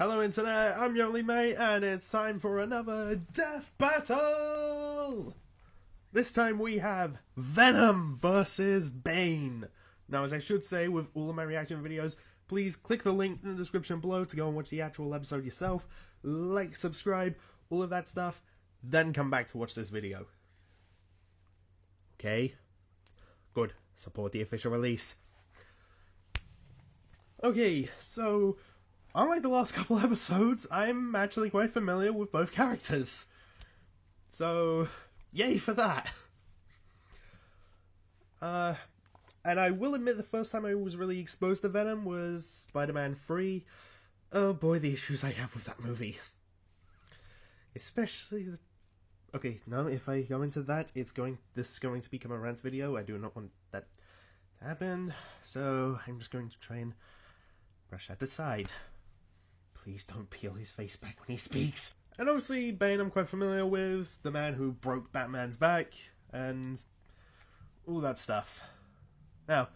Hello Internet, I'm your only mate, and it's time for another death battle! This time we have Venom versus Bane. Now, as I should say with all of my reaction videos, please click the link in the description below to go and watch the actual episode yourself, like, subscribe, all of that stuff, then come back to watch this video. Okay? Good. Support the official release. Okay, so unlike the last couple episodes, I'm actually quite familiar with both characters. So, yay for that. And I will admit the first time I was really exposed to Venom was Spider-Man 3. Oh boy, the issues I have with that movie. Especially the... Okay, no, if I go into that, this is going to become a rant video. I do not want that to happen. So, I'm just going to try and brush that aside. Please don't peel his face back when he speaks. And obviously, Bane I'm quite familiar with, the man who broke Batman's back, and all that stuff. Now,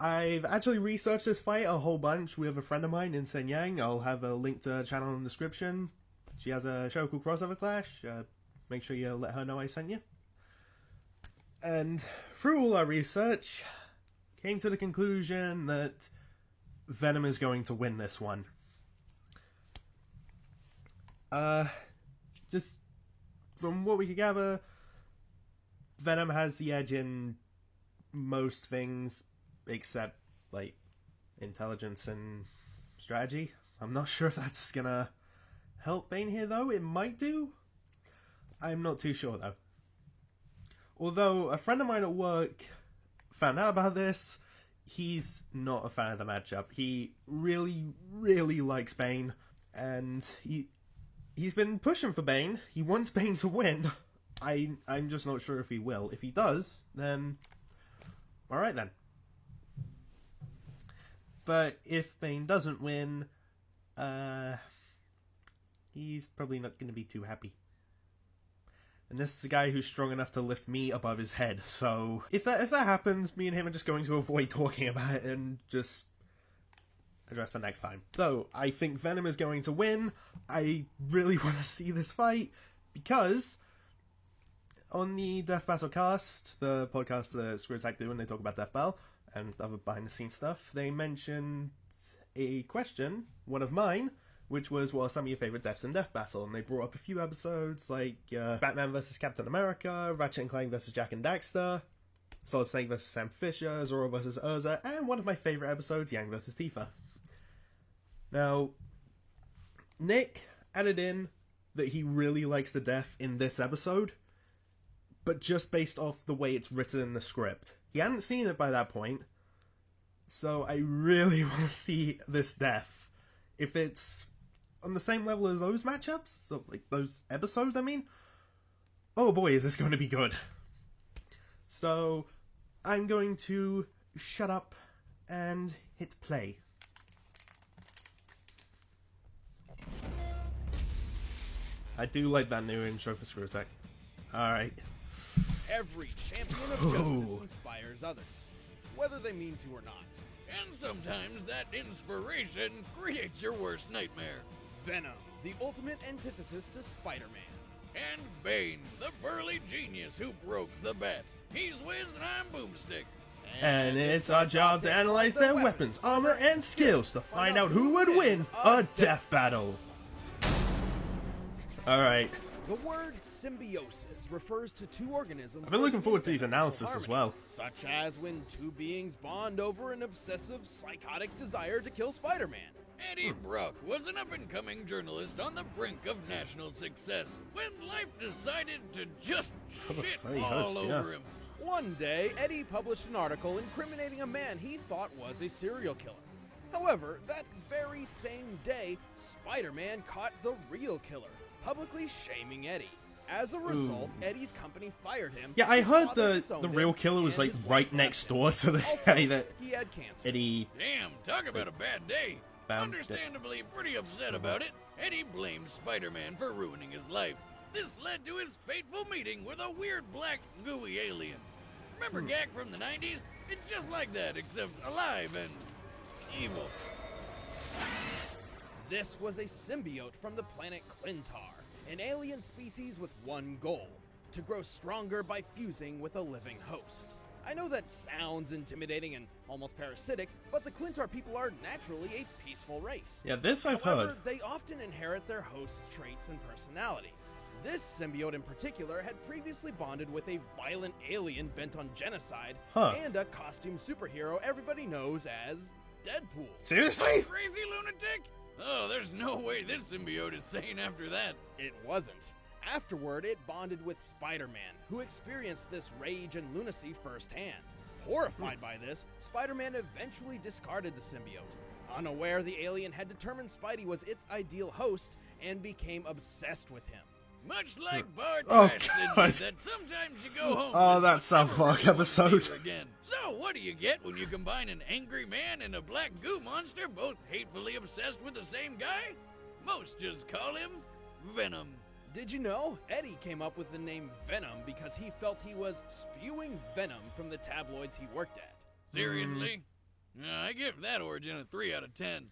I've actually researched this fight a whole bunch with a friend of mine in Sen Yang. I'll have a link to her channel in the description. She has a show called Crossover Clash. Make sure you let her know I sent you. And through all our research, came to the conclusion that Venom is going to win this one. Just from what we could gather, Venom has the edge in most things except, like, intelligence and strategy. I'm not sure if that's gonna help Bane here, though. It might do. I'm not too sure, though. Although, a friend of mine at work found out about this. He's not a fan of the matchup. He really, really likes Bane, and he's been pushing for Bane. He wants Bane to win. I'm just not sure if he will. If he does, then alright then. But if Bane doesn't win, he's probably not going to be too happy. And this is a guy who's strong enough to lift me above his head, so if that happens, me and him are just going to avoid talking about it and just address it next time. So, I think Venom is going to win. I really want to see this fight, because on the Death Battle cast, the podcast that Screw Attack do when they talk about Death Battle and other behind-the-scenes stuff, they mentioned a question, one of mine, which was, what are some of your favourite deaths in Death Battle? And they brought up a few episodes, like Batman vs. Captain America, Ratchet & Clank vs. Jak and Daxter, Solid Snake vs. Sam Fisher, Zorro vs. Urza, and one of my favourite episodes, Yang vs. Tifa. Now, Nick added in that he really likes the death in this episode, but just based off the way it's written in the script. He hadn't seen it by that point, so I really want to see this death. If it's on the same level as those matchups, so like those episodes, I mean, oh boy, is this going to be good. So, I'm going to shut up and hit play. I do like that new intro for Screw Attack. Alright. Every champion of justice inspires others, whether they mean to or not. And sometimes that inspiration creates your worst nightmare. Venom, the ultimate antithesis to Spider-Man. And Bane, the burly genius who broke the bat. He's Wiz and I'm Boomstick. And it's our job to analyze their weapons, armor, and skills to find out who would win a death battle. Alright. The word symbiosis refers to two organisms. I've been looking forward to these analysis as well. Such as when two beings bond over an obsessive, psychotic desire to kill Spider-Man. Eddie Brock was an up-and-coming journalist on the brink of national success when life decided to just shit all over him. One day, Eddie published an article incriminating a man he thought was a serial killer. However, that very same day, Spider-Man caught the real killer, publicly shaming Eddie. As a result, Eddie's company fired him. Yeah, I heard the real killer was like right next door to the guy that he had cancer. Eddie... Damn, talk about a bad day. Understandably pretty upset about it, Eddie blamed Spider-Man for ruining his life. This led to his fateful meeting with a weird black gooey alien. Remember Gag from the 90s? It's just like that, except alive and evil. This was a symbiote from the planet Clintar, an alien species with one goal: to grow stronger by fusing with a living host. I know that sounds intimidating and almost parasitic, but the Clintar people are naturally a peaceful race. Yeah, this I've However, heard. they often inherit their host's traits and personality. This symbiote in particular had previously bonded with a violent alien bent on genocide and a costume superhero everybody knows as Deadpool. Seriously? Crazy lunatic? Oh, there's no way this symbiote is sane after that. It wasn't. Afterward, it bonded with Spider-Man, who experienced this rage and lunacy firsthand. Horrified by this, Spider-Man eventually discarded the symbiote. Unaware the alien had determined Spidey was its ideal host and became obsessed with him. Much like Bar Oh, Trash God. Sydney said, sometimes you go home. Oh, with that but South never Park really wanna see episode. her again. So what do you get when you combine an angry man and a black goo monster, both hatefully obsessed with the same guy? Most just call him Venom. Did you know? Eddie came up with the name Venom because he felt he was spewing venom from the tabloids he worked at. Seriously? I give that origin a 3 out of 10.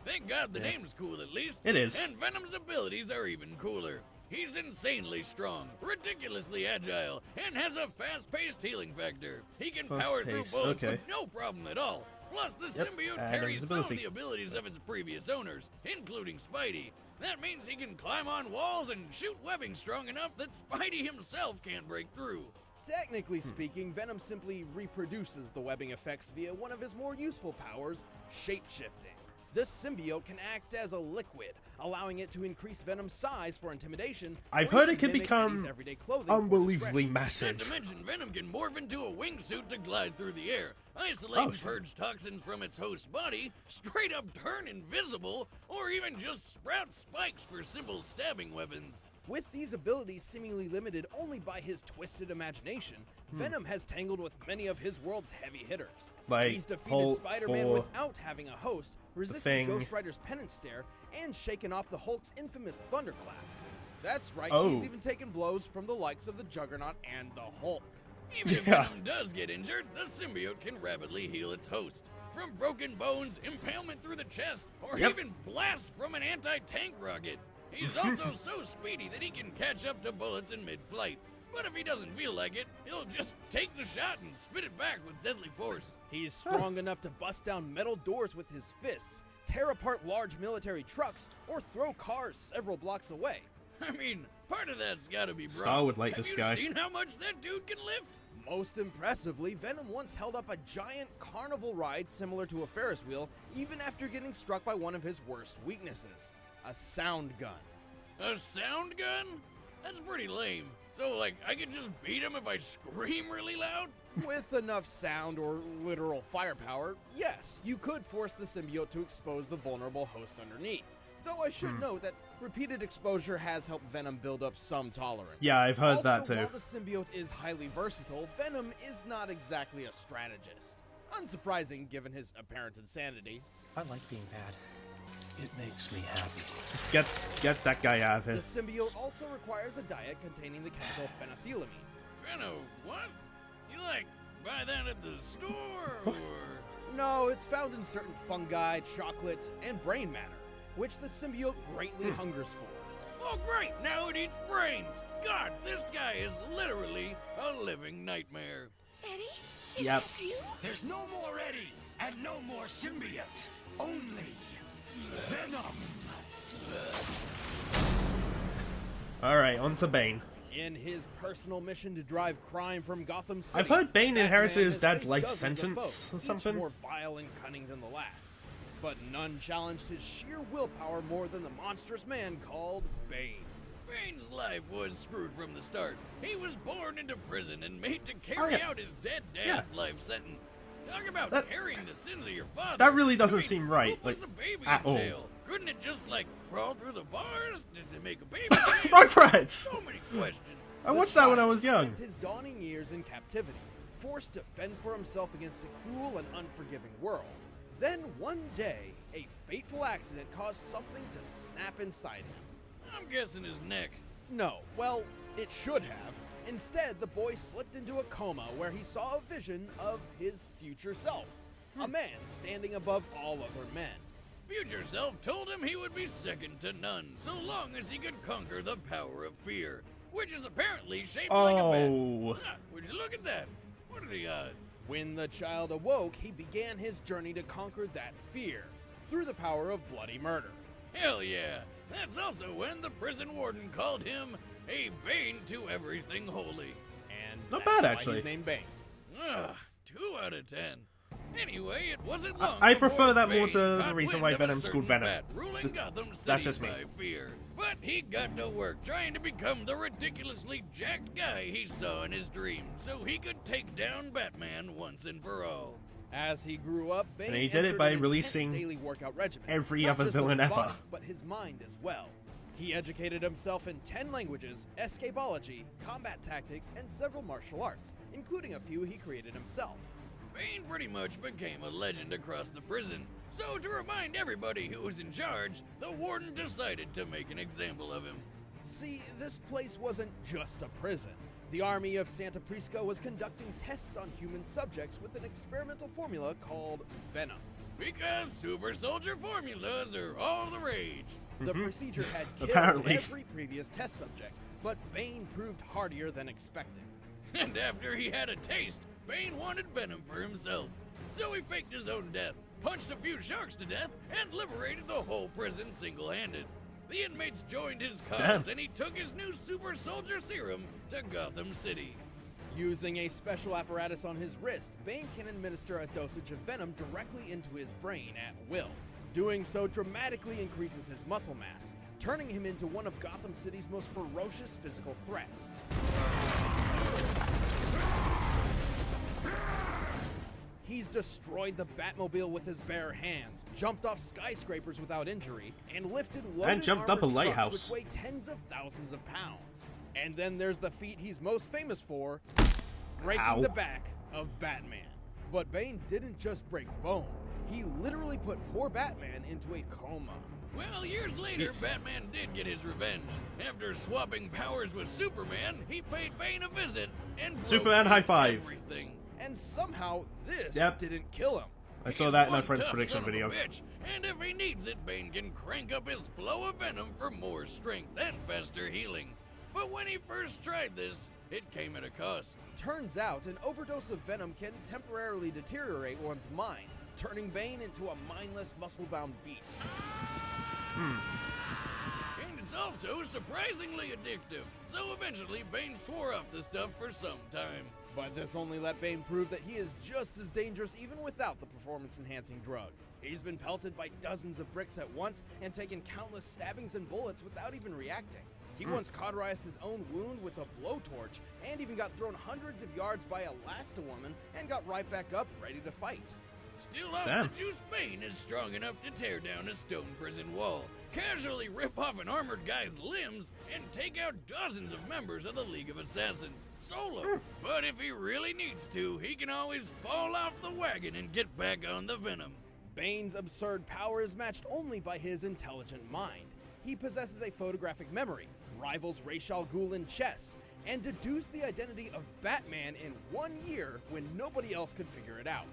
Thank God the name's cool at least. It is. And Venom's abilities are even cooler. He's insanely strong, ridiculously agile, and has a fast-paced healing factor. He can power through Fast-paced, bullets okay. with no problem at all. Plus, the Yep, symbiote and carries some of invisibility. the abilities of its previous owners, including Spidey. That means he can climb on walls and shoot webbing strong enough that Spidey himself can't break through. Technically speaking, Venom simply reproduces the webbing effects via one of his more useful powers, shapeshifting. This symbiote can act as a liquid, allowing it to increase Venom's size for intimidation. I've or heard it even can mimic become Eddie's everyday clothing for unbelievably discretion. Not massive. to mention, Venom can morph into a wingsuit to glide through the air, isolate and shit. purge toxins from its host's body, straight up turn invisible, or even just sprout spikes for simple stabbing weapons. With these abilities seemingly limited only by his twisted imagination, Venom has tangled with many of his world's heavy hitters. Like He's defeated Hulk, Spider-Man Thor, without having a host, resisted Thing. Ghost Rider's penance stare, and shaken off the Hulk's infamous thunderclap. That's right, Oh. he's even taken blows from the likes of the Juggernaut and the Hulk. Even if Yeah. Venom does get injured, the symbiote can rapidly heal its host. From broken bones, impalement through the chest, or Yep. even blast from an anti-tank rocket. He's also so speedy that he can catch up to bullets in mid-flight. But if he doesn't feel like it, he'll just take the shot and spit it back with deadly force. He's strong enough to bust down metal doors with his fists, tear apart large military trucks, or throw cars several blocks away. I mean, part of that's gotta be bro. Star would like Have this you guy. seen how much that dude can lift? Most impressively, Venom once held up a giant carnival ride similar to a Ferris wheel, even after getting struck by one of his worst weaknesses, a sound gun. A sound gun? That's pretty lame. So, like, I could just beat him if I scream really loud? With enough sound or literal firepower, yes, you could force the symbiote to expose the vulnerable host underneath. Though I should note that repeated exposure has helped Venom build up some tolerance. Yeah, I've heard that Also, too. while the symbiote is highly versatile, Venom is not exactly a strategist. Unsurprising given his apparent insanity. I like being bad. It makes me happy. Just get that guy out of The here. symbiote also requires a diet containing the chemical phenethylamine. Fenno, what? You, like, buy that at the store, or...? No, it's found in certain fungi, chocolate, and brain matter, which the symbiote greatly hungers for. Oh, great! Now it eats brains! God, this guy is literally a living nightmare. Eddie? Is Yep. that you? There's no more Eddie, and no more symbiote. Only Venom. Alright, on to Bane. In his personal mission to drive crime from Gotham City, I've heard Bane Batman inherited his has dad's faced life dozens of sentence foes, or each something. more vile and cunning than the last. But none challenged his sheer willpower more than the monstrous man called Bane. Bane's life was screwed from the start. He was born into prison and made to carry yeah. out his dead Yeah. dad's life sentence. Talk about That- carrying the sins of your father. That really doesn't I mean, seem right, Who puts like, a baby at in all. jail? Couldn't it just, like, crawl through the bars to make a baby jail? Rugrats! So many questions. I The watched that when I child was young. Spent his dawning years in captivity, forced to fend for himself against a cruel and unforgiving world. Then one day, a fateful accident caused something to snap inside him. I'm guessing his neck. No, well, it should have. Instead, the boy slipped into a coma where he saw a vision of his future self. A man standing above all other men. future self told him he would be second to none, so long as he could conquer the power of fear, which is apparently shaped like a bat. Ah, would you look at that? What are the odds? When the child awoke, he began his journey to conquer that fear through the power of bloody murder. Hell yeah! That's also when the prison warden called him a Bane to everything holy. And Not that's bad, why actually. He's named Bane. Ugh, 2 out of 10. Anyway, it wasn't long I before prefer that more Bane to the caught reason wind why of a Venom's certain called Venom. bat ruling Gotham City That's just me. by fear. But he got to work trying to become the ridiculously jacked guy he saw in his dreams, so he could take down Batman once and for all. As he grew up, Bane And he did it entered by an intense releasing daily workout regimen, every not other just of villain his ever. body, but his mind as well. He educated himself in 10 languages, escapology, combat tactics, and several martial arts, including a few he created himself. Bane pretty much became a legend across the prison, so to remind everybody who was in charge, the warden decided to make an example of him. See, this place wasn't just a prison. The army of Santa Prisca was conducting tests on human subjects with an experimental formula called Venom. Because super soldier formulas are all the rage. The procedure had killed Apparently. every previous test subject, but Bane proved hardier than expected. And after he had a taste, Bane wanted Venom for himself. So he faked his own death, punched a few sharks to death, and liberated the whole prison single-handed. The inmates joined his cause, Damn. and he took his new super soldier serum to Gotham City. Using a special apparatus on his wrist, Bane can administer a dosage of Venom directly into his brain at will. Doing so dramatically increases his muscle mass, turning him into one of Gotham City's most ferocious physical threats. He's destroyed the Batmobile with his bare hands, jumped off skyscrapers without injury, and lifted loaded jumped up a armored trucks lighthouse. which weigh tens of thousands of pounds. And then there's the feat he's most famous for, breaking Ow. the back of Batman. But Bane didn't just break bone. He literally put poor Batman into a coma. Well, years later, Batman did get his revenge. After swapping powers with Superman, he paid Bane a visit and broke Superman his high five. everything. And somehow this Yep. didn't kill him. I saw He's that in my one friend's tough prediction son of a video. bitch, and if he needs it, Bane can crank up his flow of venom for more strength and faster healing. But when he first tried this, it came at a cost. Turns out an overdose of Venom can temporarily deteriorate one's mind, turning Bane into a mindless, muscle-bound beast. And it's also surprisingly addictive. So eventually, Bane swore off the stuff for some time. But this only let Bane prove that he is just as dangerous even without the performance-enhancing drug. He's been pelted by dozens of bricks at once and taken countless stabbings and bullets without even reacting. He once cauterized his own wound with a blowtorch and even got thrown hundreds of yards by Elasti-Woman and got right back up ready to fight. Still off Damn. the juice, Bane is strong enough to tear down a stone prison wall, casually rip off an armored guy's limbs, and take out dozens of members of the League of Assassins, solo. But if he really needs to, he can always fall off the wagon and get back on the Venom. Bane's absurd power is matched only by his intelligent mind. He possesses a photographic memory, rivals Ra's al Ghul in chess, and deduced the identity of Batman in 1 year when nobody else could figure it out.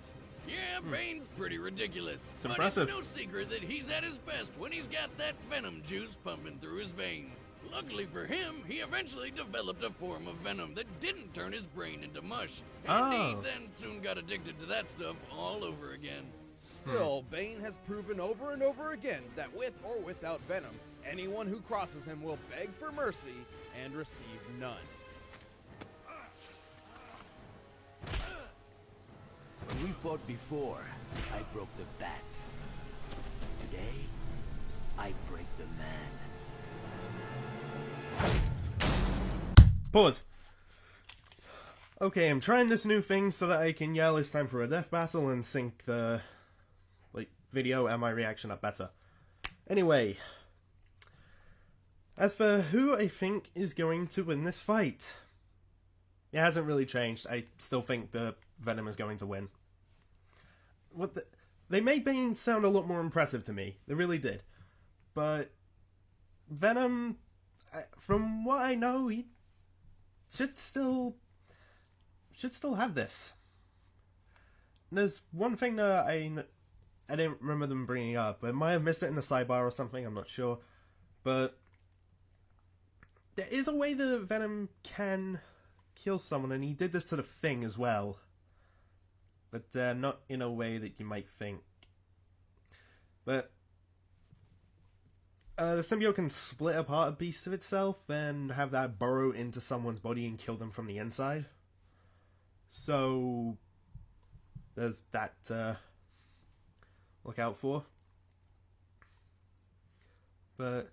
Yeah, Bane's pretty ridiculous, It's but impressive. it's no secret that he's at his best when he's got that venom juice pumping through his veins. Luckily for him, he eventually developed a form of venom that didn't turn his brain into mush, and he Oh. then soon got addicted to that stuff all over again. Still, Bane has proven over and over again that with or without Venom, anyone who crosses him will beg for mercy and receive none. When we fought before, I broke the bat. Today, I break the man. Pause. Okay, I'm trying this new thing so that I can yell it's time for a death battle and sync the video and my reaction up better. Anyway, as for who I think is going to win this fight, it hasn't really changed. I still think the Venom is going to win. They made Bane sound a lot more impressive to me. They really did. But Venom, from what I know, he should still have this. And there's one thing that I didn't remember them bringing it up. I might have missed it in the sidebar or something, I'm not sure. But there is a way that Venom can kill someone, and he did this to the Thing as well. But not in a way that you might think. But the symbiote can split apart a piece of itself and have that burrow into someone's body and kill them from the inside. So there's that to look out for. But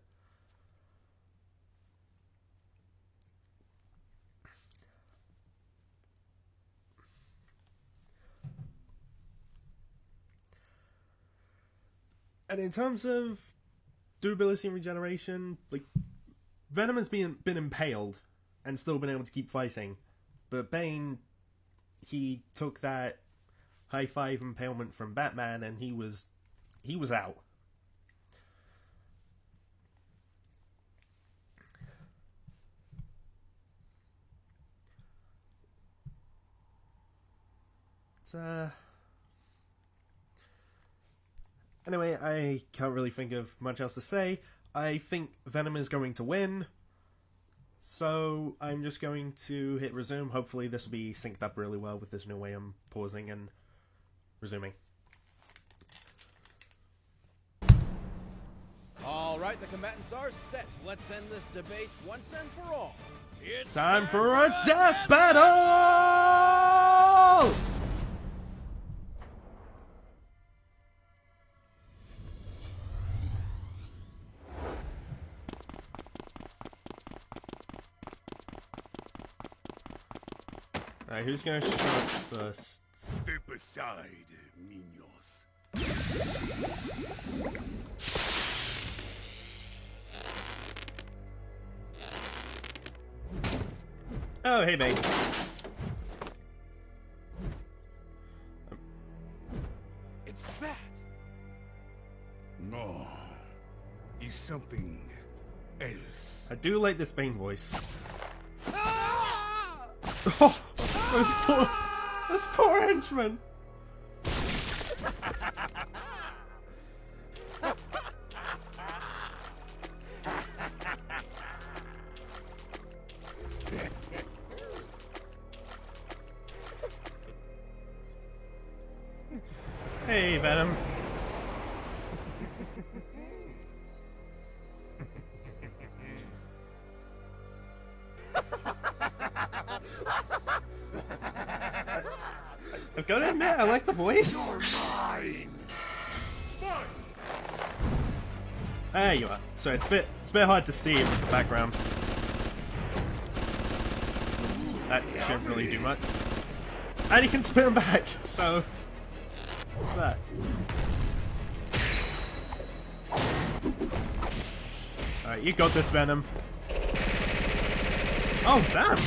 and in terms of durability and regeneration, like, Venom has been impaled and still been able to keep fighting. But Bane, he took that high five impalement from Batman and he was out. Anyway, I can't really think of much else to say. I think Venom is going to win. So I'm just going to hit resume. Hopefully this will be synced up really well with this new way I'm pausing and resuming. All right, the combatants are set. Let's end this debate once and for all. It's Time for a death battle! Alright, who's gonna shoot first? Step aside, niños. Oh, hey, Bane. It's Bat. No, it's something else. I do like this Bane voice. Oh, those poor henchmen. Hey, Venom. I've got to admit, I like the voice. You're mine. There you are. So it's a bit hard to see with the background. That shouldn't really do much. And he can spin him back. So what's that? Alright, you got this, Venom. Oh, damn!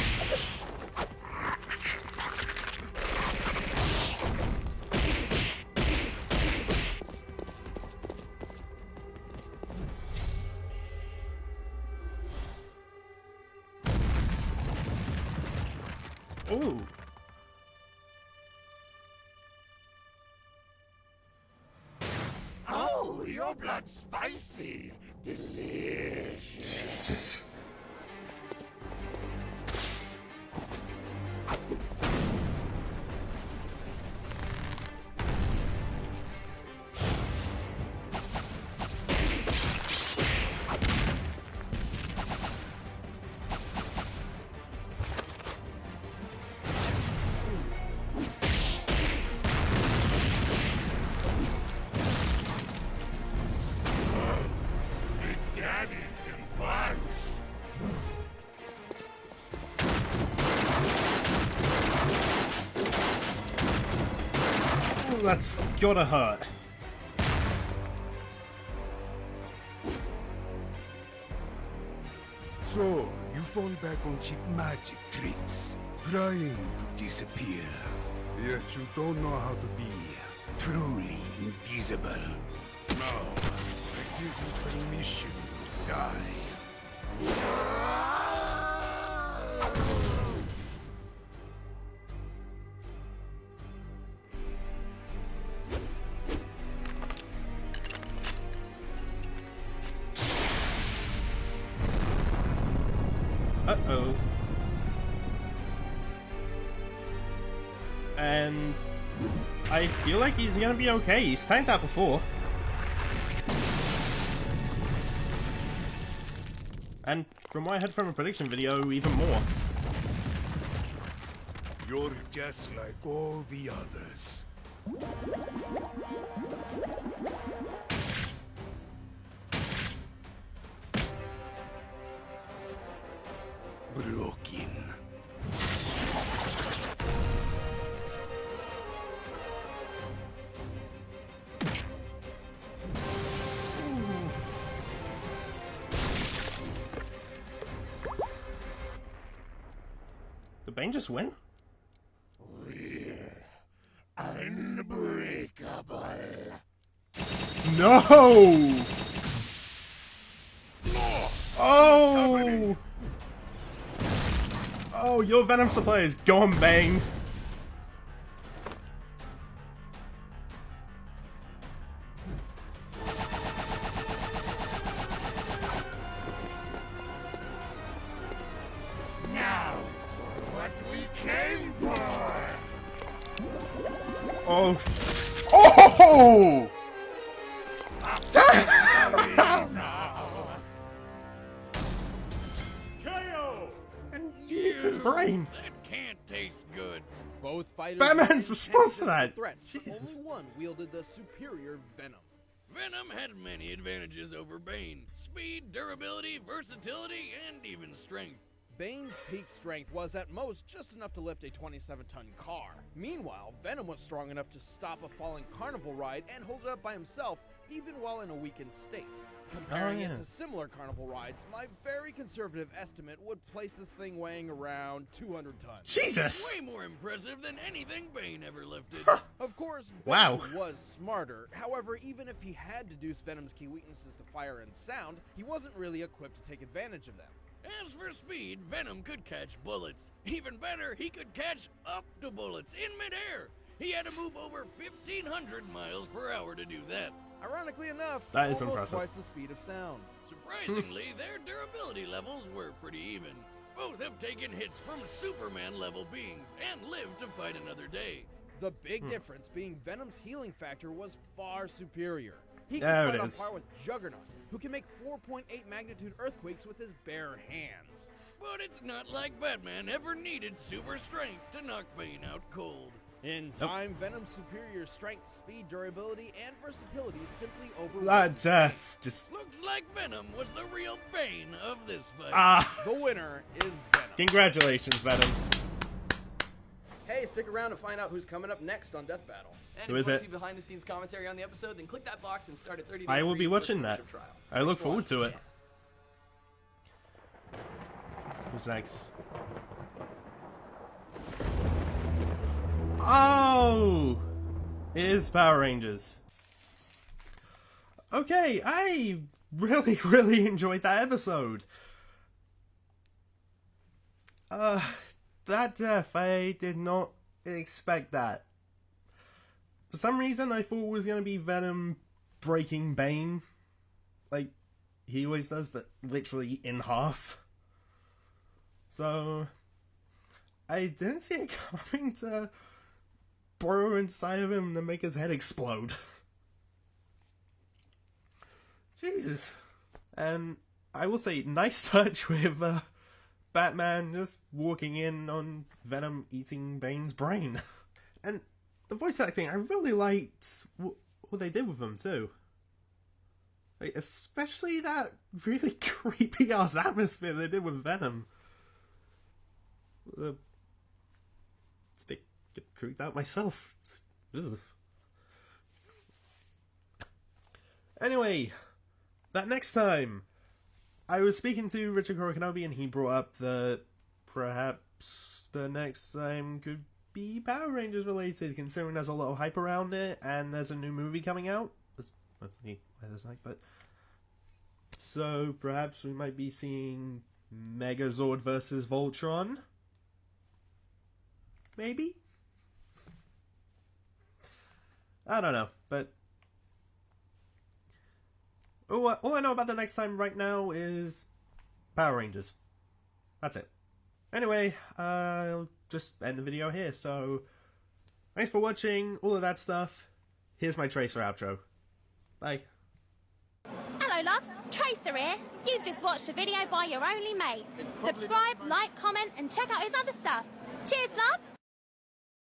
Ooh. Oh, your blood's spicy. Delicious. Jesus. That's gotta hurt. So, you fall back on cheap magic tricks, trying to disappear. Yet you don't know how to be truly invisible. Now, I give you permission to die. Uh-oh. And I feel like he's gonna be okay. He's tanked that before. And from what I heard from a prediction video, even more. You're just like all the others. Broken. Did Bane just win? Unbreakable. No! Oh! Oh, your Venom supply is gone, Bane. Now, what we came for. Oh. Oh! KO! And he eats his brain. That can't taste good. Both fighters Batman's were response to intense that. threats, but Jesus. only one wielded the superior Venom. Venom had many advantages over Bane. Speed, durability, versatility, and even strength. Bane's peak strength was at most just enough to lift a 27-ton car. Meanwhile, Venom was strong enough to stop a falling carnival ride and hold it up by himself, even while in a weakened state. Comparing yeah. it to similar carnival rides, my very conservative estimate would place this thing weighing around 200 tons. Jesus! Way more impressive than anything Bane ever lifted. Of course, Wow. Bane was smarter. However, even if he had deduced Venom's key weaknesses to fire and sound, he wasn't really equipped to take advantage of them. As for speed, Venom could catch bullets. Even better, he could catch up to bullets in midair. He had to move over 1,500 miles per hour to do that. Ironically enough, That is almost impressive. twice the speed of sound. Surprisingly, their durability levels were pretty even. Both have taken hits from Superman-level beings and lived to fight another day. The big difference being Venom's healing factor was far superior. He could There it fight on is. par with Juggernaut, who can make 4.8 magnitude earthquakes with his bare hands. But it's not like Batman ever needed super strength to knock Bane out cold. In time, Venom's superior strength, speed, durability, and versatility simply overwhelmed. That, just... Looks like Venom was the real Bane of this fight. Ah! The winner is Venom. Congratulations, Venom. Hey, stick around to find out who's coming up next on Death Battle. And Who if is you it? want to see behind-the-scenes commentary on the episode, then click that box and start a 30-day I will free be first watching that. membership trial. I look Thanks for forward to watching. it. Who's next? Oh! It is Power Rangers. Okay, I really, really enjoyed that episode. That death, I did not expect that. For some reason, I thought it was going to be Venom breaking Bane. Like, he always does, but literally in half. So, I didn't see it coming to burrow inside of him to make his head explode. Jesus. And I will say, nice touch with Batman just walking in on Venom eating Bane's brain. And the voice acting, I really liked what they did with him too. Like, especially that really creepy ass atmosphere they did with Venom. Get creeped out myself. Ugh. Anyway, that next time, I was speaking to Richard Korokenobi and he brought up that perhaps the next time could be Power Rangers related, considering there's a lot of hype around it and there's a new movie coming out. That's why there's hype, but so perhaps we might be seeing Megazord versus Voltron. Maybe? I don't know, but all I know about the next time right now is Power Rangers. That's it. Anyway, I'll just end the video here, so thanks for watching, all of that stuff. Here's my Tracer outro. Bye. Hello loves, Tracer here. You've just watched a video by your only mate. Subscribe, like, comment and check out his other stuff. Cheers loves!